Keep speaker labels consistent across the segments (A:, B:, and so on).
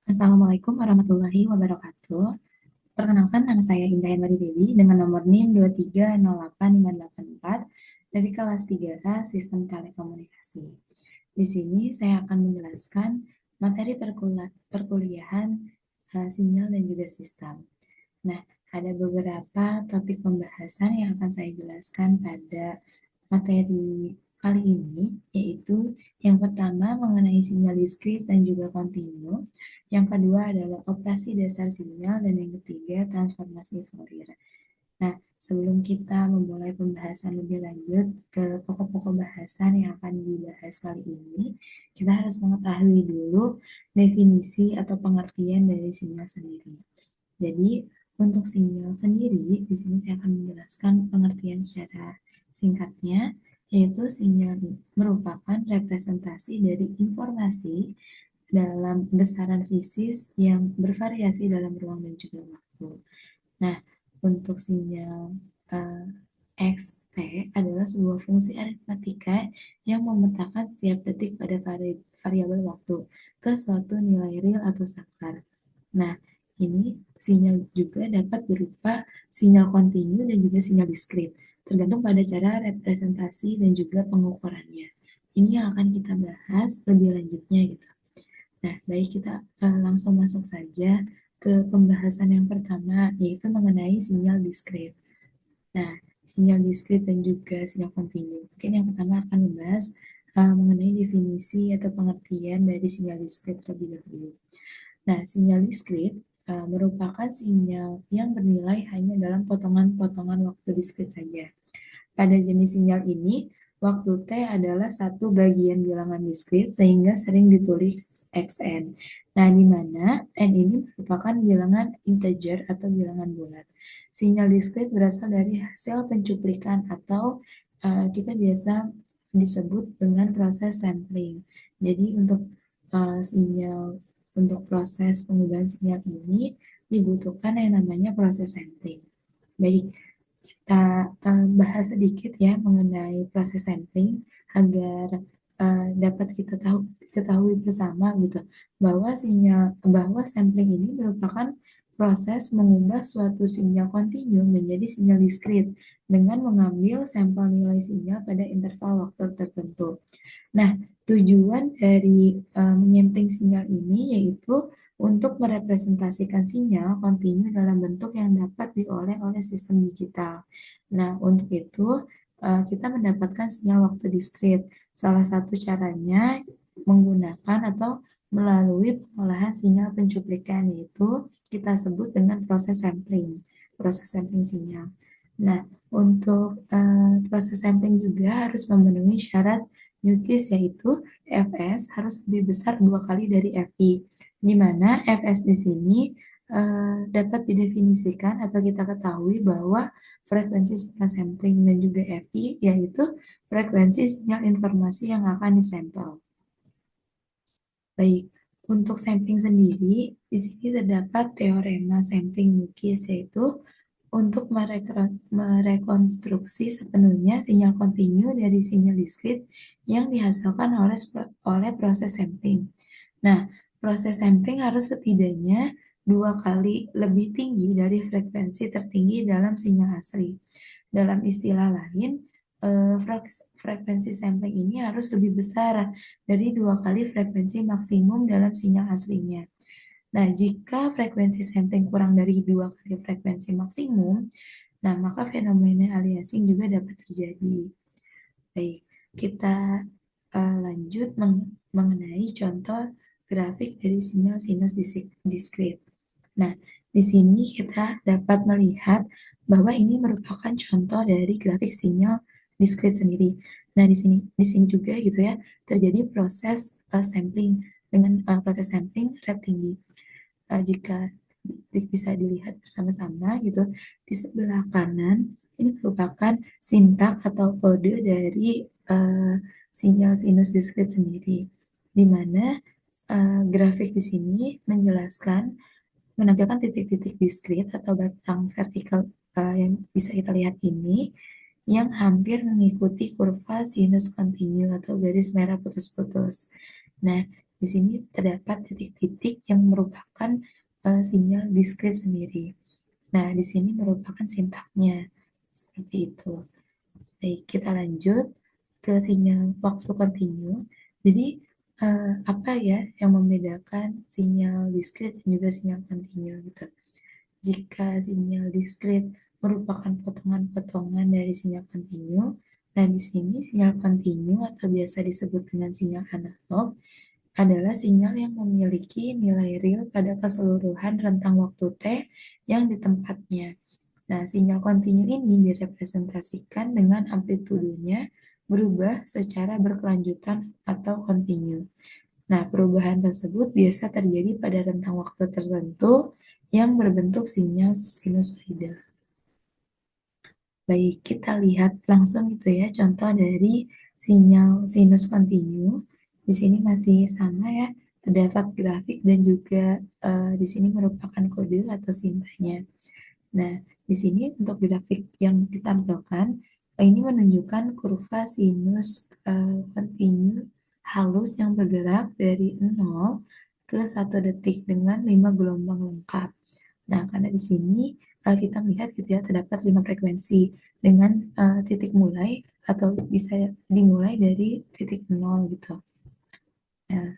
A: Assalamualaikum warahmatullahi wabarakatuh. Perkenalkan, nama saya Indah Henry Dewi dengan nomor NIM 2308584 dari kelas 3A Sistem Telekomunikasi. Di sini saya akan menjelaskan materi perkuliahan sinyal dan juga sistem. Nah, ada beberapa topik pembahasan yang akan saya jelaskan pada materi kali ini, yaitu yang pertama mengenai sinyal diskrit dan juga kontinu, yang kedua adalah operasi dasar sinyal, dan yang ketiga transformasi Fourier. Nah, sebelum kita memulai pembahasan lebih lanjut ke pokok-pokok bahasan yang akan dibahas kali ini, kita harus mengetahui dulu definisi atau pengertian dari sinyal sendiri. Jadi, untuk sinyal sendiri, di sini saya akan menjelaskan pengertian secara singkatnya, yaitu sinyal merupakan representasi dari informasi dalam besaran fisis yang bervariasi dalam ruang dan juga waktu. Nah, untuk sinyal uh, XT adalah sebuah fungsi aritmatika yang memetakan setiap detik pada variabel waktu ke suatu nilai real atau saklar. Nah, ini sinyal juga dapat berupa sinyal kontinu dan juga sinyal diskrit, tergantung pada cara representasi dan juga pengukurannya. Ini yang akan kita bahas lebih lanjutnya gitu. Nah, baik, kita langsung masuk saja ke pembahasan yang pertama, yaitu mengenai sinyal diskrit. Nah, sinyal diskrit dan juga sinyal kontinu. Mungkin yang pertama akan membahas mengenai definisi atau pengertian dari sinyal diskrit terlebih dahulu. Nah, sinyal diskrit merupakan sinyal yang bernilai hanya dalam potongan-potongan waktu diskrit saja. Pada jenis sinyal ini, waktu T adalah satu bagian bilangan diskrit sehingga sering ditulis Xn. Nah, di mana N ini merupakan bilangan integer atau bilangan bulat. Sinyal diskrit berasal dari hasil pencuplikan atau kita biasa disebut dengan proses sampling. Jadi sinyal untuk proses pengubahan sinyal ini dibutuhkan yang namanya proses sampling. Baik, kita bahas sedikit ya mengenai proses sampling agar dapat kita ketahui bersama gitu bahwa sampling ini merupakan proses mengubah suatu sinyal kontinu menjadi sinyal diskrit dengan mengambil sampel nilai sinyal pada interval waktu tertentu. Nah, tujuan dari menyampling sinyal ini yaitu untuk merepresentasikan sinyal kontinu dalam bentuk yang dapat dioleh oleh sistem digital. Nah, untuk itu kita mendapatkan sinyal waktu diskrit. Salah satu caranya menggunakan atau melalui pengolahan sinyal pencuplikan, yaitu kita sebut dengan proses sampling sinyal. Nah, untuk proses sampling juga harus memenuhi syarat Newkis, yaitu Fs harus lebih besar 2 kali dari Fi, di mana Fs di sini dapat didefinisikan atau kita ketahui bahwa frekuensi sinyal sampling dan juga Fi yaitu frekuensi sinyal informasi yang akan disampel. Baik, untuk sampling sendiri, di sini terdapat teorema sampling Newkis, yaitu untuk merekonstruksi sepenuhnya sinyal kontinu dari sinyal diskrit yang dihasilkan oleh proses sampling. Nah, proses sampling harus setidaknya 2 kali lebih tinggi dari frekuensi tertinggi dalam sinyal asli. Dalam istilah lain, frekuensi sampling ini harus lebih besar dari 2 kali frekuensi maksimum dalam sinyal aslinya. Nah, jika frekuensi sampling kurang dari 2 kali frekuensi maksimum, nah maka fenomena aliasing juga dapat terjadi. Baik, kita lanjut mengenai contoh grafik dari sinyal sinus diskrit. Nah, di sini kita dapat melihat bahwa ini merupakan contoh dari grafik sinyal diskrit sendiri. Nah, di sini juga gitu ya, terjadi proses sampling dengan proses sampling rate tinggi. Jika bisa dilihat bersama-sama gitu, di sebelah kanan ini merupakan sintak atau kode dari sinyal sinus diskrit sendiri, di mana grafik di sini menampilkan titik-titik diskrit atau batang vertikal yang bisa kita lihat ini, yang hampir mengikuti kurva sinus kontinu atau garis merah putus-putus. Nah, di sini terdapat titik-titik yang merupakan sinyal diskrit sendiri. Nah, di sini merupakan sintaknya, seperti itu. Baik, kita lanjut ke sinyal waktu kontinu. Jadi, apa ya yang membedakan sinyal diskrit dan juga sinyal kontinu gitu. Jika sinyal diskrit merupakan potongan-potongan dari sinyal kontinu, nah di sini sinyal kontinu atau biasa disebut dengan sinyal analog adalah sinyal yang memiliki nilai real pada keseluruhan rentang waktu T yang di tempatnya. Nah, sinyal kontinu ini direpresentasikan dengan amplitudenya berubah secara berkelanjutan atau kontinu. Nah, perubahan tersebut biasa terjadi pada rentang waktu tertentu yang berbentuk sinyal sinusoida. Baik, kita lihat langsung gitu ya contoh dari sinyal sinus kontinu. Di sini masih sama ya, terdapat grafik dan juga di sini merupakan kode atau sintanya. Nah, di sini untuk grafik yang ditampilkan, ini menunjukkan kurva sinus kontinu halus yang bergerak dari 0 ke 1 detik dengan 5 gelombang lengkap. Nah, karena di sini kita melihat gitu ya, terdapat 5 frekuensi dengan titik mulai atau bisa dimulai dari titik 0 gitu. Nah,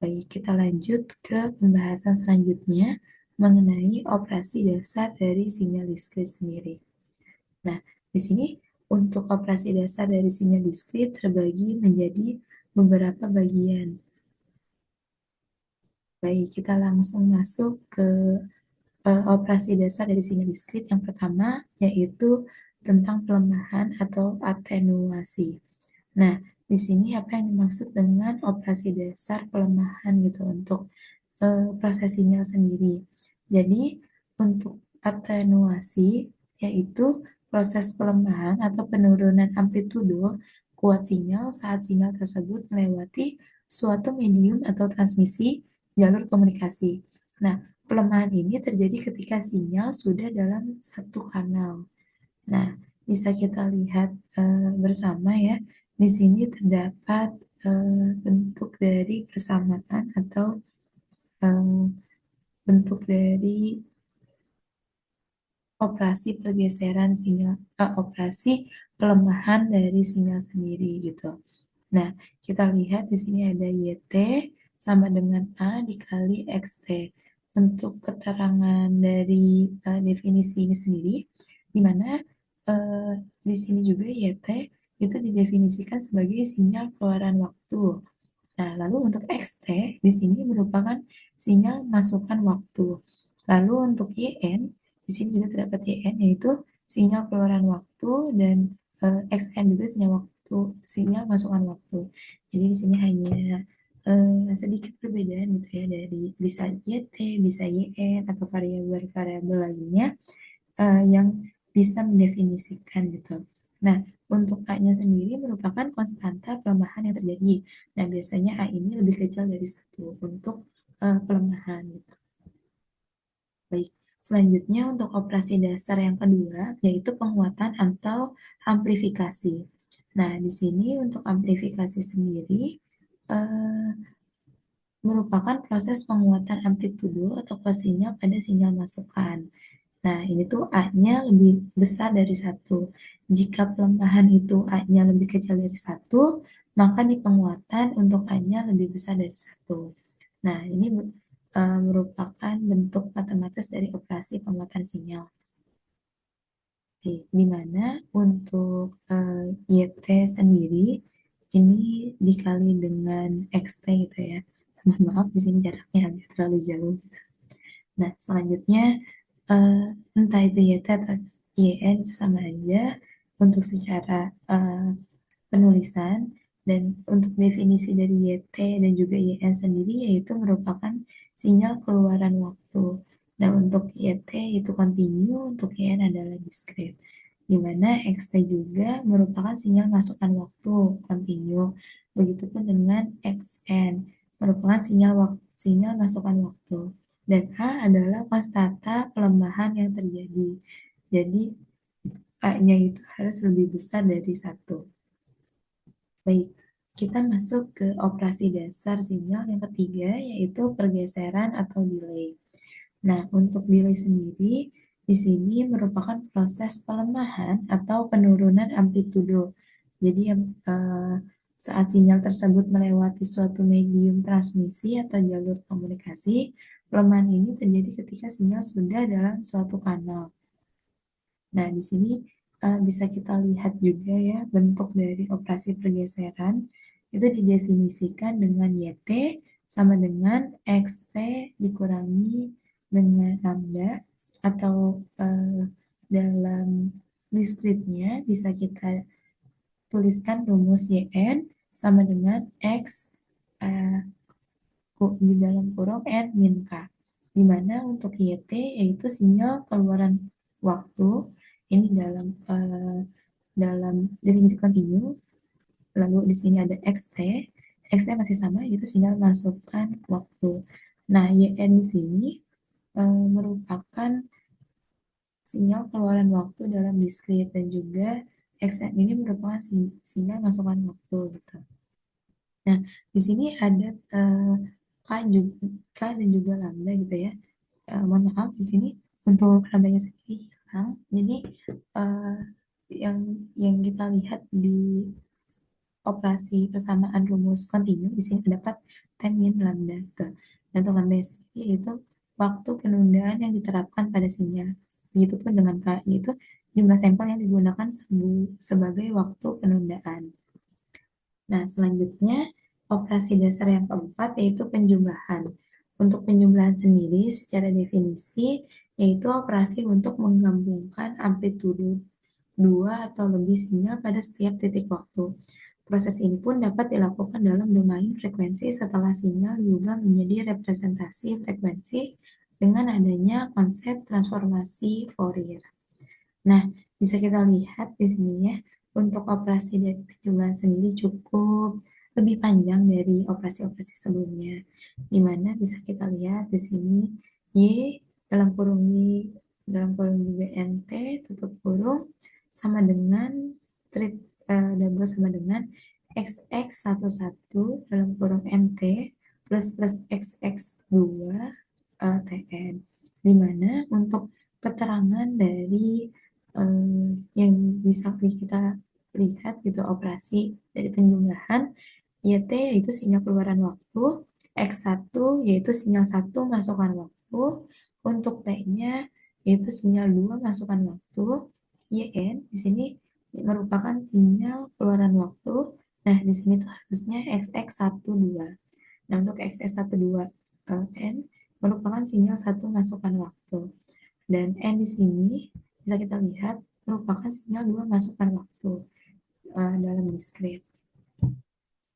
A: baik, kita lanjut ke pembahasan selanjutnya mengenai operasi dasar dari sinyal diskrit sendiri. Nah, di sini untuk operasi dasar dari sinyal diskrit terbagi menjadi beberapa bagian. Baik, kita langsung masuk ke operasi dasar dari sinyal diskrit. Yang pertama yaitu tentang pelemahan atau atenuasi. Nah, di sini apa yang dimaksud dengan operasi dasar pelemahan gitu untuk proses sinyal sendiri. Jadi, untuk atenuasi yaitu proses pelemahan atau penurunan amplitudo kuat sinyal saat sinyal tersebut melewati suatu medium atau transmisi jalur komunikasi. Nah, pelemahan ini terjadi ketika sinyal sudah dalam satu kanal. Nah, bisa kita lihat bersama ya. Di sini terdapat bentuk dari persamaan atau bentuk dari operasi pergeseran sinyal, operasi pelemahan dari sinyal sendiri gitu. Nah, kita lihat di sini ada YT sama dengan A dikali XT. Untuk keterangan dari definisi ini sendiri, di mana di sini juga YT itu didefinisikan sebagai sinyal keluaran waktu. Nah, lalu untuk XT di sini merupakan sinyal masukan waktu. Lalu untuk YN, di sini juga terdapat YN yaitu sinyal keluaran waktu dan XN juga sinyal masukan waktu. Jadi di sini hanya sedikit perbedaan gitu ya dari bisa YT, bisa YN atau variabel-variabel lainnya yang bisa mendefinisikan gitu. Nah, untuk A-nya sendiri merupakan konstanta pelemahan yang terjadi. Nah, biasanya A ini lebih kecil dari 1 untuk pelemahan gitu. Baik, selanjutnya untuk operasi dasar yang kedua yaitu penguatan atau amplifikasi. Nah, di sini untuk amplifikasi sendiri eh, merupakan proses penguatan amplitudo atau sinyal pada sinyal masukan. Nah, ini tuh A-nya lebih besar dari 1. Jika pelemahan itu A-nya lebih kecil dari 1, maka di penguatan untuk A-nya lebih besar dari 1. Nah, ini merupakan bentuk matematis dari operasi penguatan sinyal. Di mana untuk YT sendiri ini dikali dengan XT gitu ya. Mohon maaf, di sini jaraknya agak terlalu jauh. Nah, selanjutnya entah itu YT atau YN itu sama aja untuk secara penulisan dan untuk definisi dari YT dan juga YN sendiri yaitu merupakan sinyal keluaran waktu. Nah, untuk YT itu kontinu, untuk YN adalah diskrit. Di mana XT juga merupakan sinyal masukan waktu kontinu. Begitupun dengan XN merupakan sinyal masukan waktu. Dan A adalah konstanta pelemahan yang terjadi. Jadi A-nya itu harus lebih besar dari 1. Baik, kita masuk ke operasi dasar sinyal yang ketiga, yaitu pergeseran atau delay. Nah, untuk delay sendiri, di sini merupakan proses pelemahan atau penurunan amplitudo. Jadi, saat sinyal tersebut melewati suatu medium transmisi atau jalur komunikasi, pelemahan ini terjadi ketika sinyal sudah dalam suatu kanal. Nah, di sini bisa kita lihat juga ya bentuk dari operasi pergeseran itu didefinisikan dengan YT sama dengan XT dikurangi dengan lambda atau dalam diskritnya bisa kita tuliskan rumus YN sama dengan X eh, di dalam kurung N min K, di mana untuk YT yaitu sinyal keluaran waktu ini dalam definisi kontinu, lalu di sini ada XT masih sama, itu sinyal masukan waktu. Nah, YN di sini merupakan sinyal keluaran waktu dalam diskrit dan juga XN ini merupakan sinyal masukan waktu gitu. Nah, di sini ada K dan juga lambda gitu ya. Mohon maaf di sini untuk lambdanya sendiri hilang. Jadi uh, yang kita lihat di operasi persamaan rumus kontinu di sini terdapat tan min lambda gitu. Dan untuk lambda sendiri yaitu waktu penundaan yang diterapkan pada sinyal. Begitupun dengan K, yaitu jumlah sampel yang digunakan sebagai waktu penundaan. Nah, selanjutnya operasi dasar yang keempat yaitu penjumlahan. Untuk penjumlahan sendiri secara definisi yaitu operasi untuk menggabungkan amplitudo dua atau lebih sinyal pada setiap titik waktu. Proses ini pun dapat dilakukan dalam domain frekuensi setelah sinyal diubah menjadi representasi frekuensi dengan adanya konsep transformasi Fourier. Nah, bisa kita lihat di sini ya, untuk operasi dari penjumlahan sendiri cukup lebih panjang dari operasi-operasi sebelumnya. Di mana bisa kita lihat di sini Y dalam kurung Y dalam kurung juga NT tutup kurung sama dengan double sama dengan XX11 dalam kurung NT plus XX2 TN. Di mana untuk keterangan dari yang bisa kita lihat gitu operasi dari penjumlahan YT yaitu sinyal keluaran waktu, X1 yaitu sinyal 1 masukan waktu, untuk T-nya yaitu sinyal 2 masukan waktu, YN di sini merupakan sinyal keluaran waktu. Nah, di sini tuh harusnya XX12. Nah, untuk XX12 N merupakan sinyal 1 masukan waktu. Dan N di sini bisa kita lihat merupakan sinyal 2 masukan waktu dalam diskrit.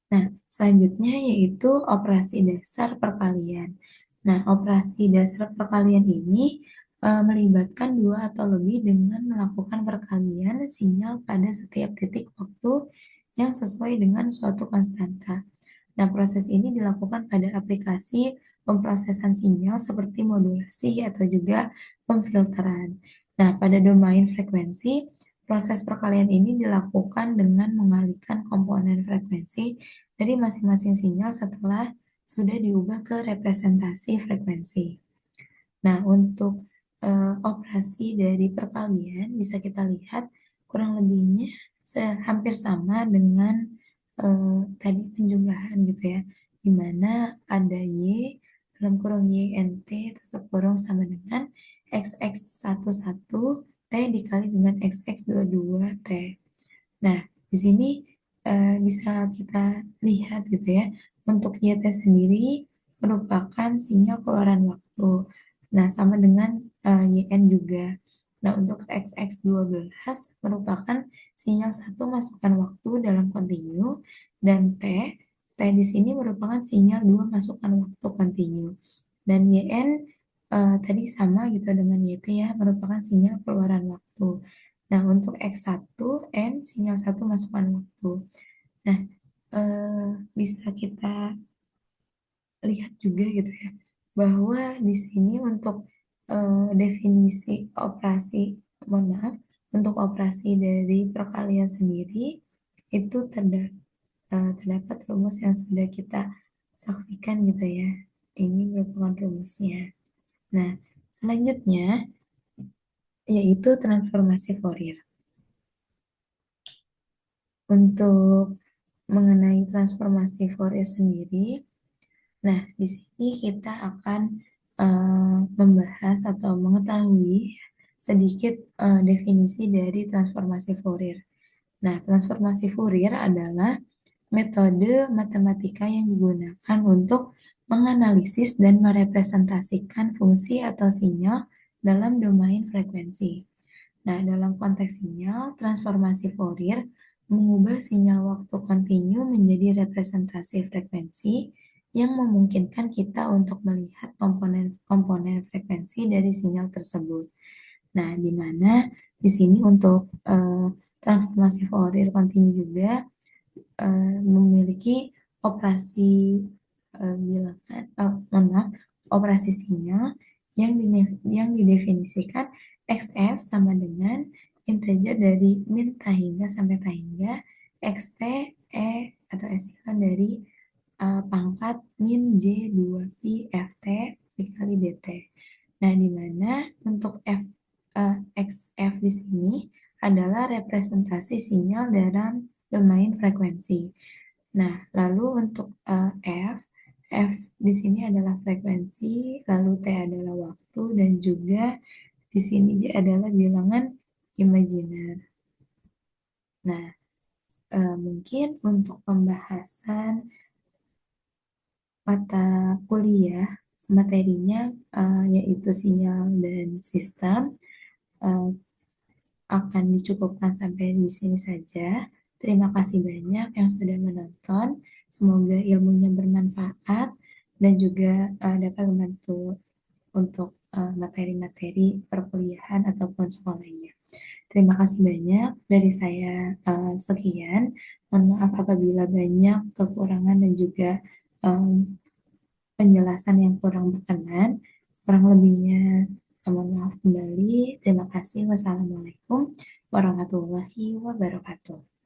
A: Nah, selanjutnya yaitu operasi dasar perkalian. Nah, operasi dasar perkalian ini melibatkan dua atau lebih dengan melakukan perkalian sinyal pada setiap titik waktu yang sesuai dengan suatu konstanta. Nah, proses ini dilakukan pada aplikasi pemrosesan sinyal seperti modulasi atau juga pemfilteran. Nah, pada domain frekuensi, proses perkalian ini dilakukan dengan mengalihkan komponen frekuensi dari masing-masing sinyal setelah sudah diubah ke representasi frekuensi. Nah, untuk operasi dari perkalian bisa kita lihat kurang lebihnya hampir sama dengan tadi penjumlahan gitu ya, di mana ada Y dalam kurung YNT tetap kurung sama dengan XX11 T dikali dengan XX22 T. Nah, di sini bisa kita lihat gitu ya, untuk YT sendiri merupakan sinyal keluaran waktu. Nah, sama dengan YN juga. Nah, untuk XX12 merupakan sinyal 1 masukan waktu dalam kontinu, dan T di sini merupakan sinyal 2 masukan waktu kontinu. Dan YN tadi sama gitu dengan YT ya, merupakan sinyal keluaran waktu. Nah, untuk X1, N sinyal 1 masukan waktu. Nah, bisa kita lihat juga gitu ya, bahwa di sini untuk definisi operasi, mohon maaf, untuk operasi dari perkalian sendiri itu terdapat terdapat rumus yang sudah kita saksikan gitu ya. Ini merupakan rumusnya. Nah, selanjutnya yaitu transformasi Fourier. Untuk mengenai transformasi Fourier sendiri, nah di sini kita akan membahas atau mengetahui sedikit definisi dari transformasi Fourier. Nah, transformasi Fourier adalah metode matematika yang digunakan untuk menganalisis dan merepresentasikan fungsi atau sinyal dalam domain frekuensi. Nah, dalam konteks sinyal, transformasi Fourier mengubah sinyal waktu kontinu menjadi representasi frekuensi yang memungkinkan kita untuk melihat komponen-komponen frekuensi dari sinyal tersebut. Nah, di mana di sini untuk transformasi Fourier kontinu juga memiliki operasi bilangan, operasi sinyal yang didefinisikan XF sama dengan integer dari min tahingga sampai tahingga XT E atau epsilon dari pangkat min J 2 Pi FT dikali DT. Nah, di mana untuk XF di sini adalah representasi sinyal dalam domain frekuensi. Nah, lalu untuk F di sini adalah frekuensi, lalu T adalah waktu, dan juga di sini J adalah bilangan imajiner. Nah, mungkin untuk pembahasan mata kuliah, materinya yaitu sinyal dan sistem, akan dicukupkan sampai di sini saja. Terima kasih banyak yang sudah menonton. Semoga ilmunya bermanfaat dan juga dapat membantu untuk materi-materi perkuliahan ataupun sekolahnya. Terima kasih banyak dari saya, sekian. Mohon maaf apabila banyak kekurangan dan juga penjelasan yang kurang berkenan. Kurang lebihnya mohon maaf kembali. Terima kasih. Wassalamualaikum warahmatullahi wabarakatuh.